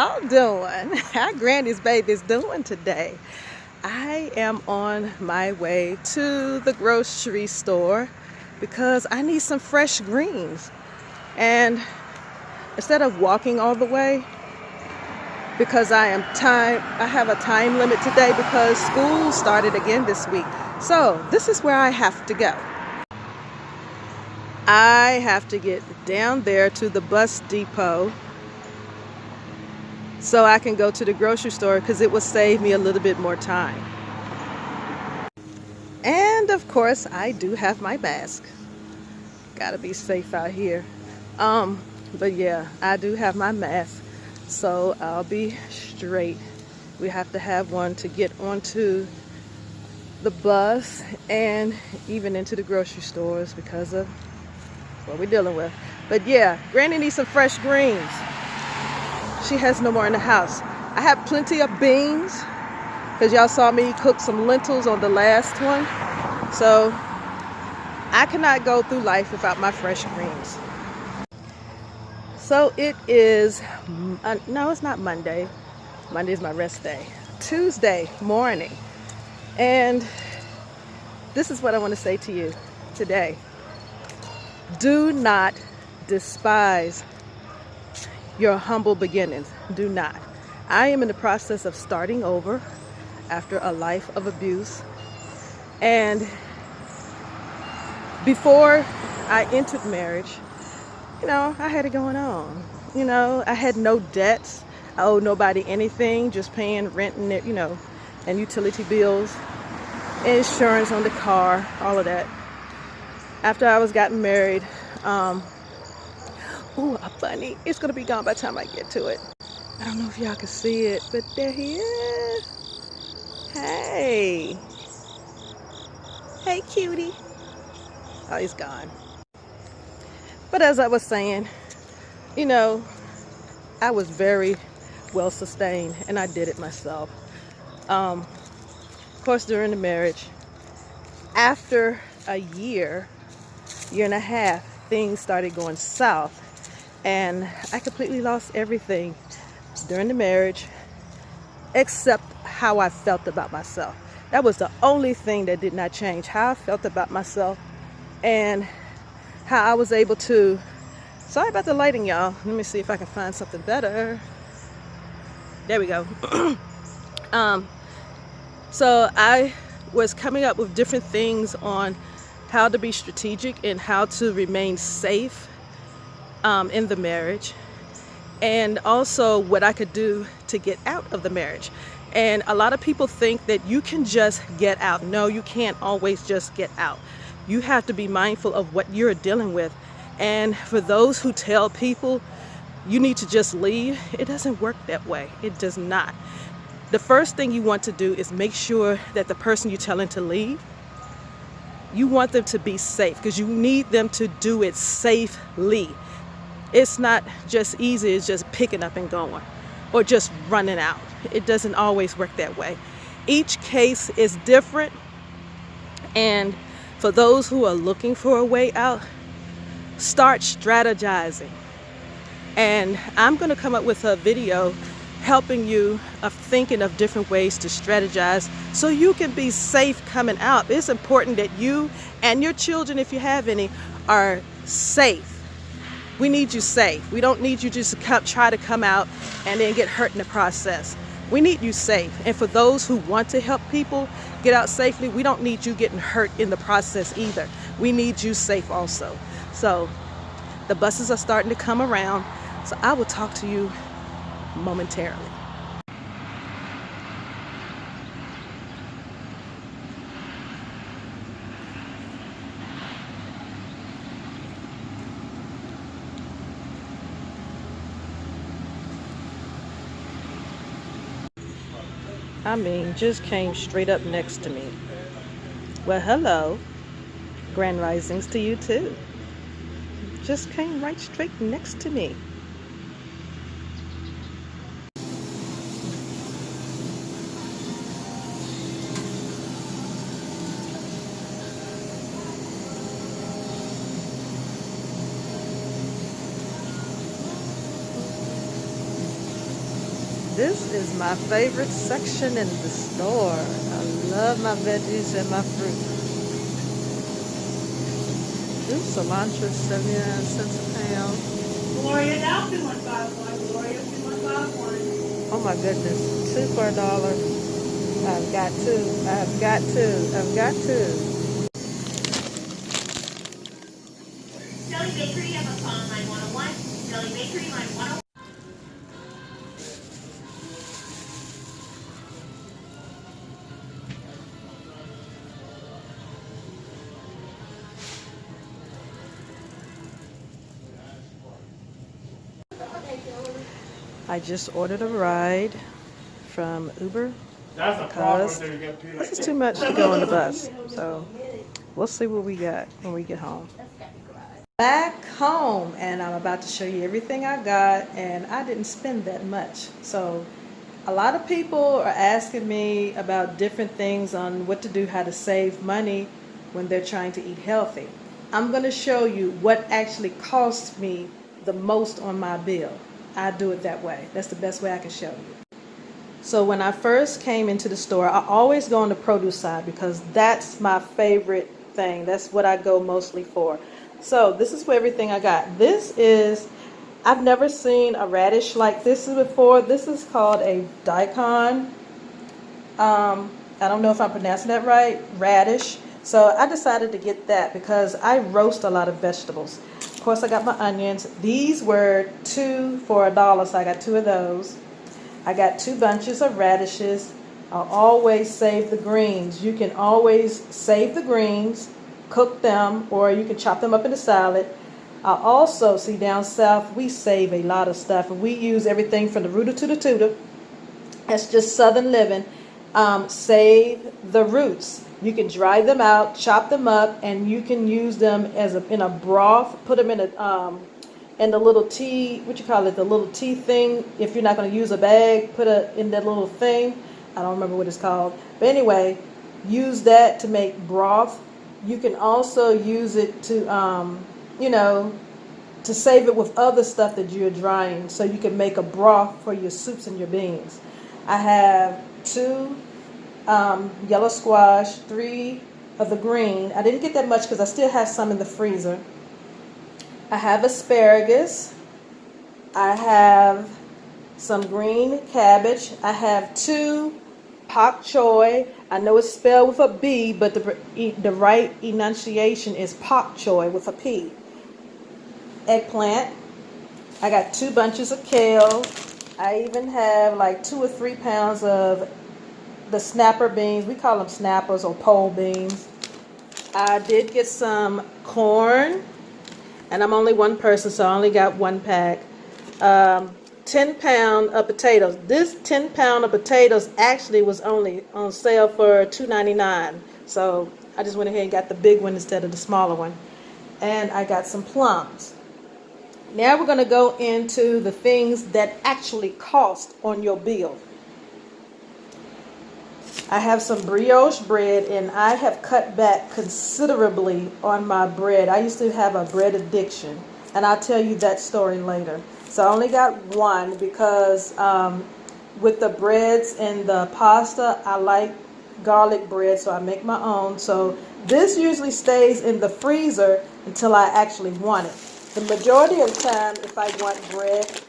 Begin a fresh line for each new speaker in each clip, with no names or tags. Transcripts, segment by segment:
y'all doing? How Granny's baby's doing today? I am on my way to the grocery store because I need some fresh greens. And instead of walking all the way, because I have a time limit today because school started again this week. So this is where I have to go. I have to get down there to the bus depot so I can go to the grocery store because it will save me a little bit more time. And of course, I do have my mask. Gotta be safe out here. But yeah, I do have my mask, so I'll be straight. We have to have one to get onto the bus and even into the grocery stores because of what we're dealing with. But yeah, Granny needs some fresh greens. She has no more in the house. I have plenty of beans because y'all saw me cook some lentils on the last one. So I cannot go through life without my fresh greens. So it is, no, it's not Monday. Monday is my rest day. Tuesday morning. And this is what I want to say to you today. Do not despise your humble beginnings. Do not. I am in the process of starting over after a life of abuse. And before I entered marriage, I had it going on. I had no debts. I owed nobody anything, just paying rent and, and utility bills, insurance on the car, all of that. After I was gotten married, ooh, a bunny. It's going to be gone by the time I get to it. I don't know if y'all can see it, but there he is. Hey. Hey, cutie. Oh, he's gone. But as I was saying, I was very well sustained and I did it myself. Of course, during the marriage, after a year and a half, things started going south and I completely lost everything during the marriage except how I felt about myself. That was the only thing that did not change, how I felt about myself and how I was able to, sorry about the lighting, y'all. Let me see if I can find something better. There we go. So I was coming up with different things on how to be strategic and how to remain safe in the marriage, and also what I could do to get out of the marriage. And a lot of people think that you can just get out. No, you can't always just get out. You have to be mindful of what you're dealing with. And for those who tell people you need to just leave, it doesn't work that way. It does not. The first thing you want to do is make sure that the person you're telling to leave, you want them to be safe because you need them to do it safely. It's not just easy, it's just picking up and going or just running out. It doesn't always work that way. Each case is different. And for those who are looking for a way out, start strategizing. And I'm going to come up with a video helping you of thinking of different ways to strategize so you can be safe coming out. It's important that you and your children, if you have any, are safe. We need you safe. We don't need you just to try to come out and then get hurt in the process. We need you safe. And for those who want to help people get out safely, we don't need you getting hurt in the process either. We need you safe also. So the buses are starting to come around. So I will talk to you momentarily. Just came straight up next to me. Well, hello. Grand risings to you too. Just came right straight next to me. This is my favorite section in the store. I love my veggies and my fruit. This cilantro, 79 cents a pound.
Gloria, now 2151. Gloria, 2151.
Oh my goodness, 2 for $1. I've got to.
Deli Bakery, I'm on line 101. Deli Bakery, line 101.
I just ordered a ride from Uber because this is too much to go on the bus. So we'll see what we got when we get home. Back home, and I'm about to show you everything I got, and I didn't spend that much. So a lot of people are asking me about different things on what to do, how to save money when they're trying to eat healthy. I'm going to show you what actually costs me the most on my bill. I do it that way. That's the best way I can show you. So when I first came into the store, I always go on the produce side because that's my favorite thing. That's what I go mostly for. So this is everything I got. This is, I've never seen a radish like this before. This is called a daikon. I don't know if I'm pronouncing that right. Radish. So I decided to get that because I roast a lot of vegetables. Of course, I got my onions. These were 2 for $1, so I got 2 of those. I got 2 bunches of radishes. I'll always save the greens. You can always save the greens, cook them, or you can chop them up in a salad. I also see down south we save a lot of stuff, and we use everything from the rooter to the tutor. That's just southern living. Save the roots. You can dry them out, chop them up, and you can use them as in a broth. Put them in the little tea, what you call it, the little tea thing. If you're not going to use a bag, put it in that little thing. I don't remember what it's called, but anyway, use that to make broth. You can also use it to, to save it with other stuff that you're drying, so you can make a broth for your soups and your beans. I have 2 yellow squash, 3 of the green. I didn't get that much because I still have some in the freezer. I have asparagus. I have some green cabbage. I have 2 pak choy. I know it's spelled with a B, but the right enunciation is pak choy with a P. Eggplant. I got 2 bunches of kale. I even have like 2 or 3 pounds of the snapper beans. We call them snappers or pole beans. I did get some corn, and I'm only one person, so I only got 1 pack. 10 pound of potatoes. This 10 pound of potatoes actually was only on sale for $2.99. So I just went ahead and got the big one instead of the smaller one. And I got some plums. Now we're going to go into the things that actually cost on your bill. I have some brioche bread, and I have cut back considerably on my bread. I used to have a bread addiction, and I'll tell you that story later. So I only got 1 because with the breads and the pasta, I like garlic bread, so I make my own. So this usually stays in the freezer until I actually want it. The majority of the time, if I want bread,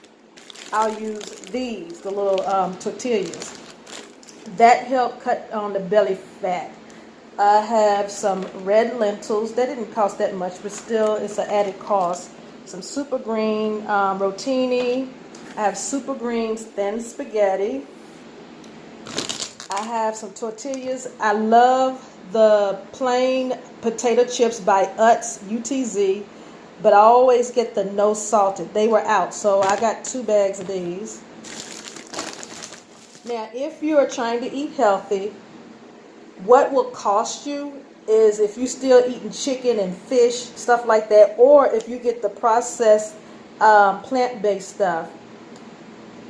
I'll use these, the little tortillas. That help cut on the belly fat. I have some red lentils. That didn't cost that much, but still it's an added cost. Some super green rotini. I have super greens thin spaghetti. I have some tortillas. I love the plain potato chips by Utz, UTZ, but I always get the no salted. They were out, so I got 2 bags of these. Now, if you are trying to eat healthy, what will cost you is if you're still eating chicken and fish, stuff like that, or if you get the processed plant-based stuff.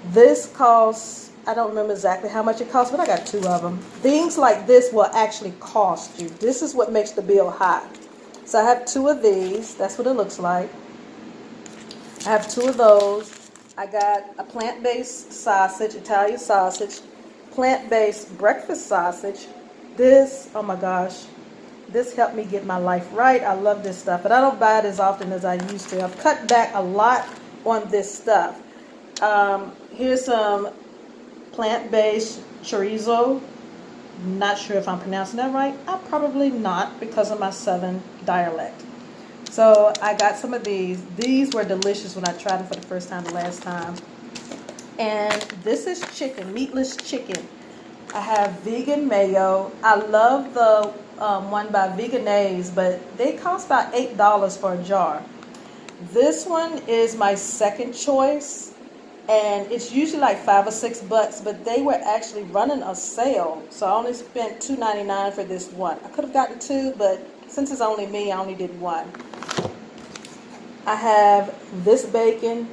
This costs, I don't remember exactly how much it costs, but I got 2 of them. Things like this will actually cost you. This is what makes the bill high. So I have 2 of these. That's what it looks like. I have 2 of those. I got a plant-based sausage, Italian sausage, plant-based breakfast sausage. This, oh my gosh, this helped me get my life right. I love this stuff, but I don't buy it as often as I used to. I've cut back a lot on this stuff. Here's some plant-based chorizo. Not sure if I'm pronouncing that right. I'm probably not because of my southern dialect. So I got some of these. These were delicious when I tried them for the first time the last time. And this is chicken, meatless chicken. I have vegan mayo. I love the one by Veganese, but they cost about $8 for a jar. This one is my second choice, and it's usually like $5 or $6, but they were actually running a sale, so I only spent $2.99 for this one. I could have gotten two, but since it's only me, I only did one. I have this bacon.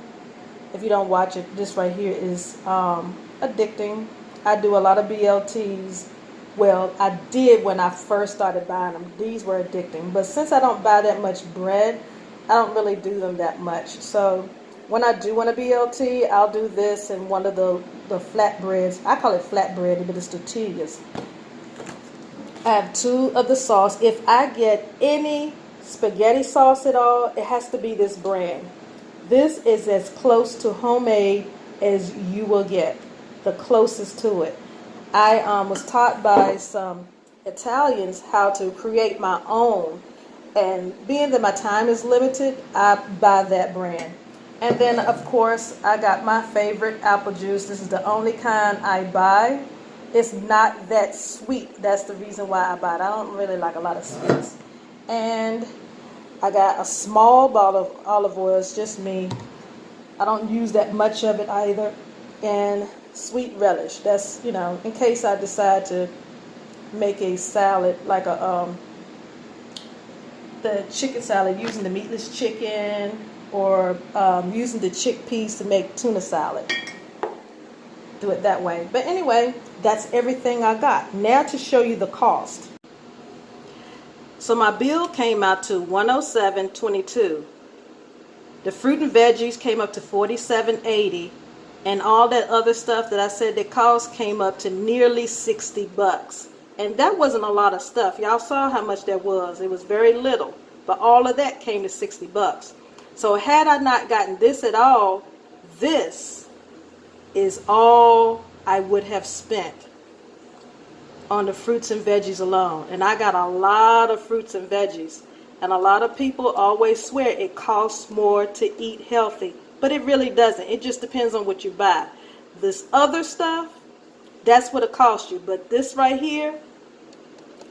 If you don't watch it, this right here is addicting. I do a lot of BLTs. Well, I did when I first started buying them. These were addicting. But since I don't buy that much bread, I don't really do them that much. So when I do want a BLT, I'll do this and one of the flatbreads. I call it flatbread, but it's tortillas. I have two of the sauce. If I get any spaghetti sauce at all, it has to be this brand. This is as close to homemade as you will get, the closest to it. I was taught by some Italians how to create my own, and being that my time is limited, I buy that brand. And then of course I got my favorite apple juice. This is the only kind I buy. It's not that sweet. That's the reason why I buy it. I don't really like a lot of sweets. And I got a small bottle of olive oil. It's just me. I don't use that much of it either. And sweet relish. That's, you know, in case I decide to make a salad, like the chicken salad, using the meatless chicken, or using the chickpeas to make tuna salad. Do it that way. But anyway, that's everything I got. Now to show you the cost. So my bill came out to $107.22. The fruit and veggies came up to $47.80, and all that other stuff that I said that cost came up to nearly $60. And that wasn't a lot of stuff. Y'all saw how much that was. It was very little, but all of that came to $60. So had I not gotten this at all, this is all I would have spent on the fruits and veggies alone. And I got a lot of fruits and veggies. And a lot of people always swear it costs more to eat healthy. But it really doesn't. It just depends on what you buy. This other stuff, that's what it costs you. But this right here,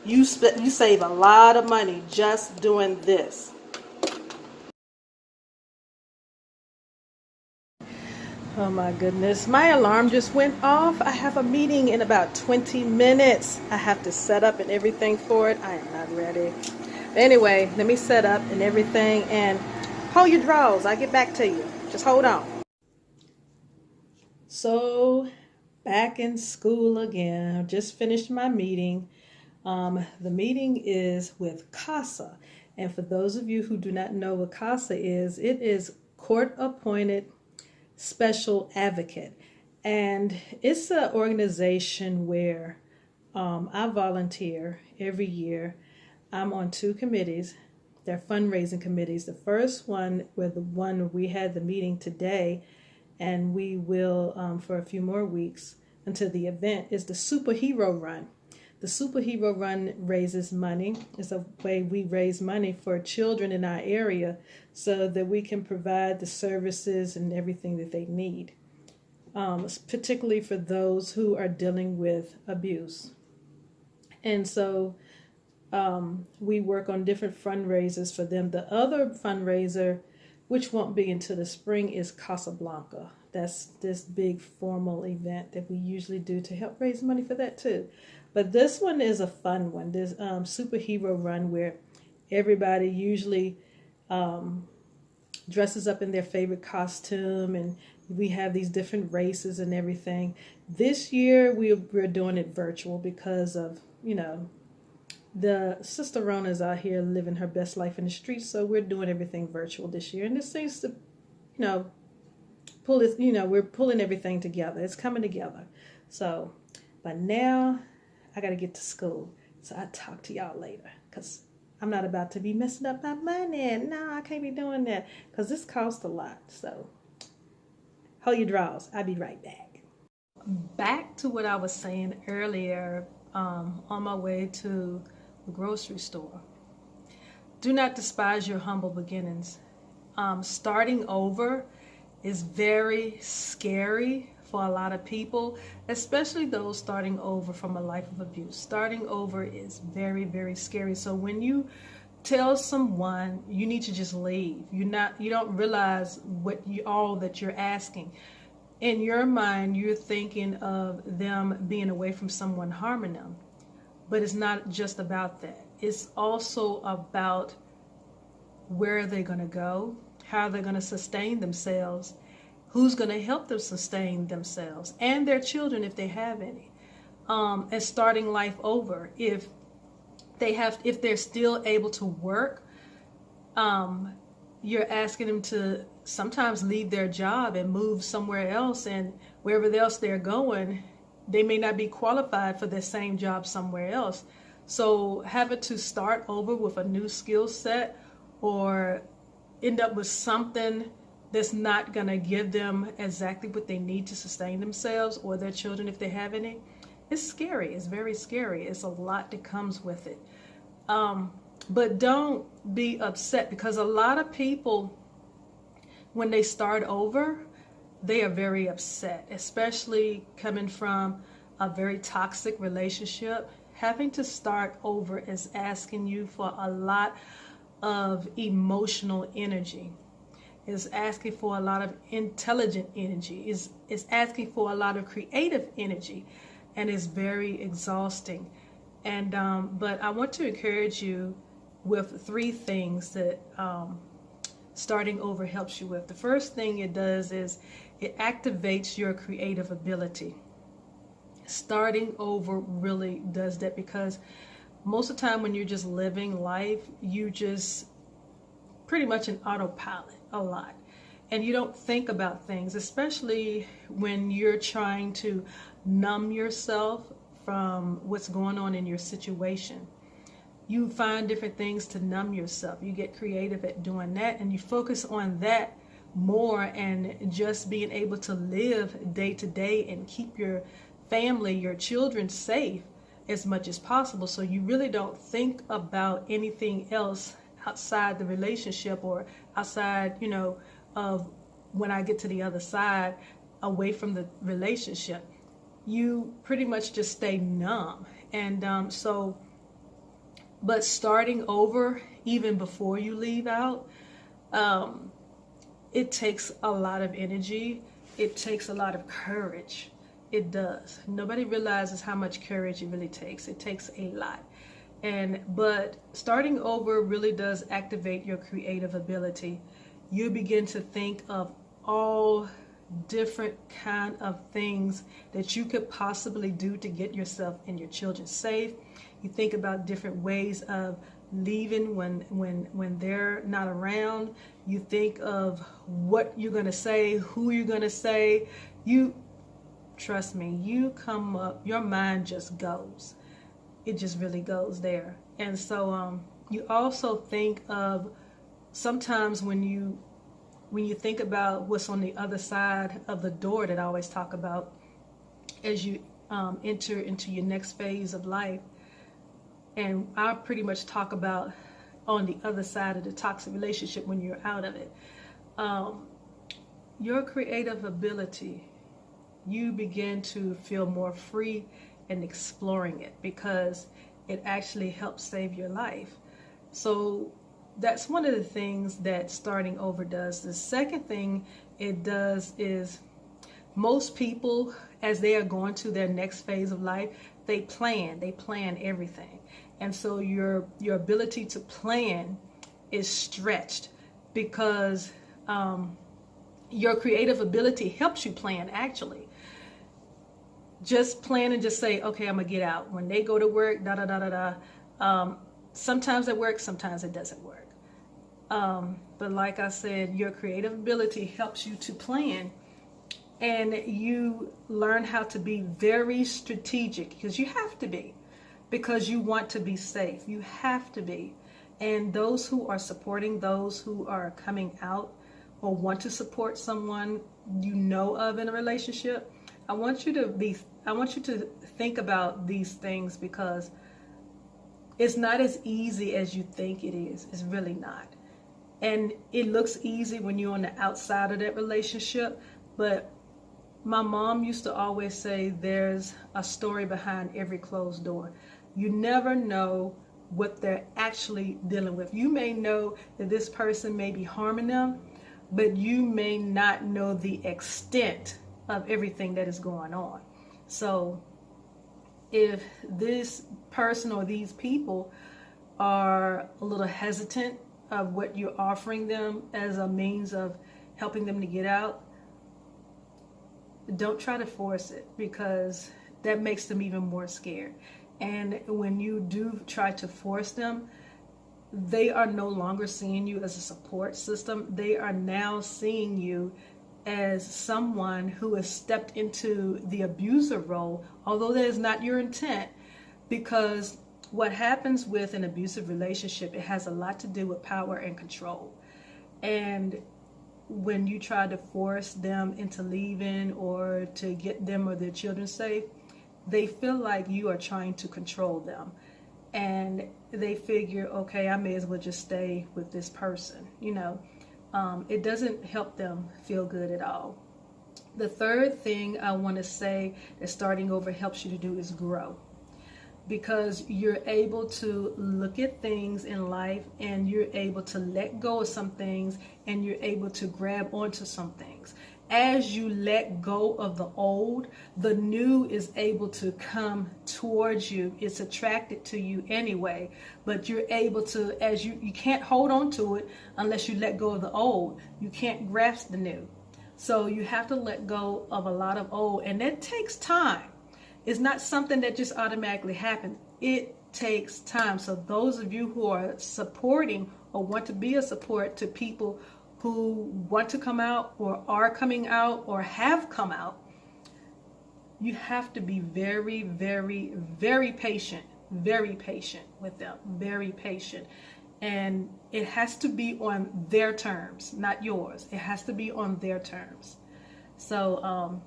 you save a lot of money just doing this. Oh my goodness, my alarm just went off. I have a meeting in about 20 minutes. I have to set up and everything for it. I am not ready. Anyway, let me set up and everything, and hold your drawers. I'll get back to you. Just hold on. So, back in school again. I just finished my meeting. The meeting is with CASA. And for those of you who do not know what CASA is, it is court-appointed special advocate, and it's an organization where I volunteer every year. I'm on two committees. They're fundraising committees. The first one, the one we had the meeting today, and we will for a few more weeks until the event, is the superhero run. The superhero run raises money. It's a way we raise money for children in our area so that we can provide the services and everything that they need, particularly for those who are dealing with abuse. And so we work on different fundraisers for them. The other fundraiser, which won't be until the spring, is Casablanca. That's this big formal event that we usually do to help raise money for that too. But this one is a fun one. This superhero run where everybody usually dresses up in their favorite costume, and we have these different races and everything. This year we're doing it virtual because of, you know, the Sister Rona's out here living her best life in the streets, so we're doing everything virtual this year. And this seems to, you know, pull this, we're pulling everything together. It's coming together. So, but now I got to get to school. So I'll talk to y'all later, because I'm not about to be messing up my money. No, I can't be doing that, because this costs a lot. So hold your draws. I'll be right back. Back to what I was saying earlier, on my way to the grocery store. Do not despise your humble beginnings. Starting over is very scary for a lot of people, especially those starting over from a life of abuse. Starting over is very, very scary. So when you tell someone you need to just leave, you don't realize all that you're asking. In your mind, you're thinking of them being away from someone harming them. But it's not just about that. It's also about where they're going to go, how they're going to sustain themselves, who's going to help them sustain themselves and their children if they have any, and starting life over. If they're still able to work, you're asking them to sometimes leave their job and move somewhere else, and wherever else they're going, they may not be qualified for their same job somewhere else. So having to start over with a new skill set, or end up with something that's not going to give them exactly what they need to sustain themselves or their children if they have any, it's scary. It's very scary. It's a lot that comes with it. But don't be upset, because a lot of people, when they start over, they are very upset, especially coming from a very toxic relationship. Having to start over is asking you for a lot of emotional energy. Is asking for a lot of intelligent energy. Is asking for a lot of creative energy, and is very exhausting. And but I want to encourage you with 3 things that starting over helps you with. The first thing it does is it activates your creative ability. Starting over really does that, because most of the time when you're just living life, you just pretty much an autopilot a lot, and you don't think about things, especially when you're trying to numb yourself from what's going on in your situation. You find different things to numb yourself. You get creative at doing that, and you focus on that more, and just being able to live day to day and keep your family, your children safe as much as possible. So you really don't think about anything else outside the relationship, or outside, of when I get to the other side, away from the relationship. You pretty much just stay numb. And but starting over, even before you leave out, it takes a lot of energy. It takes a lot of courage. It does. Nobody realizes how much courage it really takes. It takes a lot. But starting over really does activate your creative ability. You begin to think of all different kind of things that you could possibly do to get yourself and your children safe. You think about different ways of leaving when they're not around. You think of what you're going to say, who you're going to say. Trust me, you come up, your mind just goes. It just really goes there. And so you also think of, sometimes when you think about what's on the other side of the door that I always talk about as you enter into your next phase of life, and I pretty much talk about on the other side of the toxic relationship when you're out of it, your creative ability, you begin to feel more free and exploring it, because it actually helps save your life. So that's one of the things that starting over does. The second thing it does is, most people, as they are going to their next phase of life, they plan everything. And so your ability to plan is stretched, because your creative ability helps you plan, actually. Just plan and just say, okay, I'm gonna get out. When they go to work, sometimes it works, sometimes it doesn't work. But like I said, your creative ability helps you to plan and you learn how to be very strategic, because you have to be, because you want to be safe. You have to be. And those who are supporting those who are coming out or want to support someone you know of in a relationship, I want you to think about these things, because it's not as easy as you think it is. It's really not. And it looks easy when you're on the outside of that relationship, but my mom used to always say there's a story behind every closed door. You never know what they're actually dealing with. You may know that this person may be harming them, but you may not know the extent of everything that is going on. So if this person or these people are a little hesitant of what you're offering them as a means of helping them to get out, don't try to force it, because that makes them even more scared. And when you do try to force them, they are no longer seeing you as a support system. They are now seeing you as someone who has stepped into the abuser role, although that is not your intent. Because what happens with an abusive relationship, it has a lot to do with power and control. And when you try to force them into leaving or to get them or their children safe, they feel like you are trying to control them. And they figure, okay, I may as well just stay with this person. It doesn't help them feel good at all. The third thing I want to say that starting over helps you to do is grow. Because you're able to look at things in life, and you're able to let go of some things, and you're able to grab onto some things. As you let go of the old, the new is able to come towards you. It's attracted to you anyway, but you're able to, as you can't hold on to it unless you let go of the old. You can't grasp the new. So you have to let go of a lot of old, and that takes time. It's not something that just automatically happens. It takes time. So those of you who are supporting or want to be a support to people who want to come out or are coming out or have come out, you have to be very, very, very patient with them, very patient. And it has to be on their terms, not yours. It has to be on their terms. So,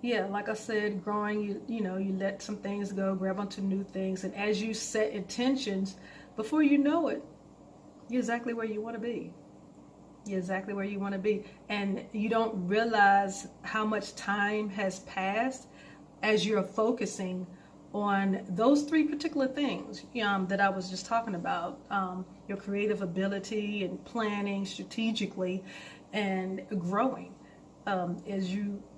yeah, like I said, growing, you let some things go, grab onto new things. And as you set intentions, before you know it, you're exactly where you want to be. You're exactly where you want to be. And you don't realize how much time has passed as you're focusing on those three particular things that I was just talking about. Your creative ability and planning strategically and growing. As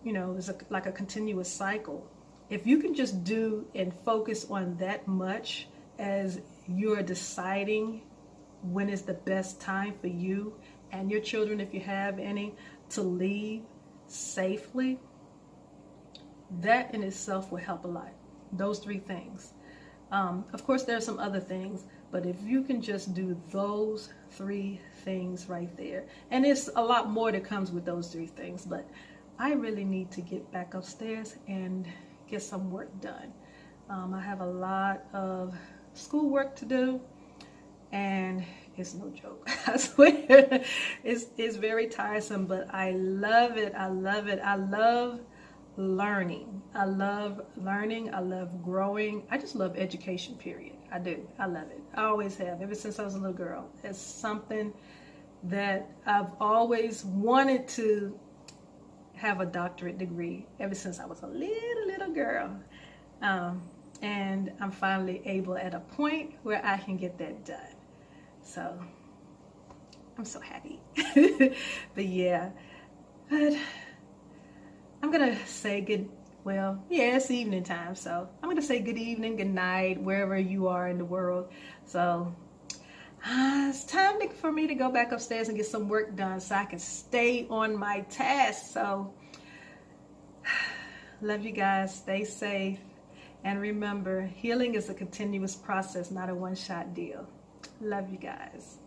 it's like a continuous cycle. If you can just do and focus on that much as you're deciding when is the best time for you and your children, if you have any, to leave safely, that in itself will help a lot. Those three things. Of course, there are some other things, but if you can just do those three things right there, and it's a lot more that comes with those three things, but I really need to get back upstairs and get some work done. I have a lot of schoolwork to do, and it's no joke. I swear, it's very tiresome, but I love it. I love it. I love learning. I love learning. I love growing. I just love education, period. I do. I love it. I always have, ever since I was a little girl. It's something that I've always wanted to have a doctorate degree ever since I was a little girl. And I'm finally able at a point where I can get that done. So I'm so happy. But yeah, but I'm going to say it's evening time. So I'm going to say good evening, good night, wherever you are in the world. So it's time for me to go back upstairs and get some work done so I can stay on my task. So love you guys. Stay safe. And remember, healing is a continuous process, not a one-shot deal. Love you guys.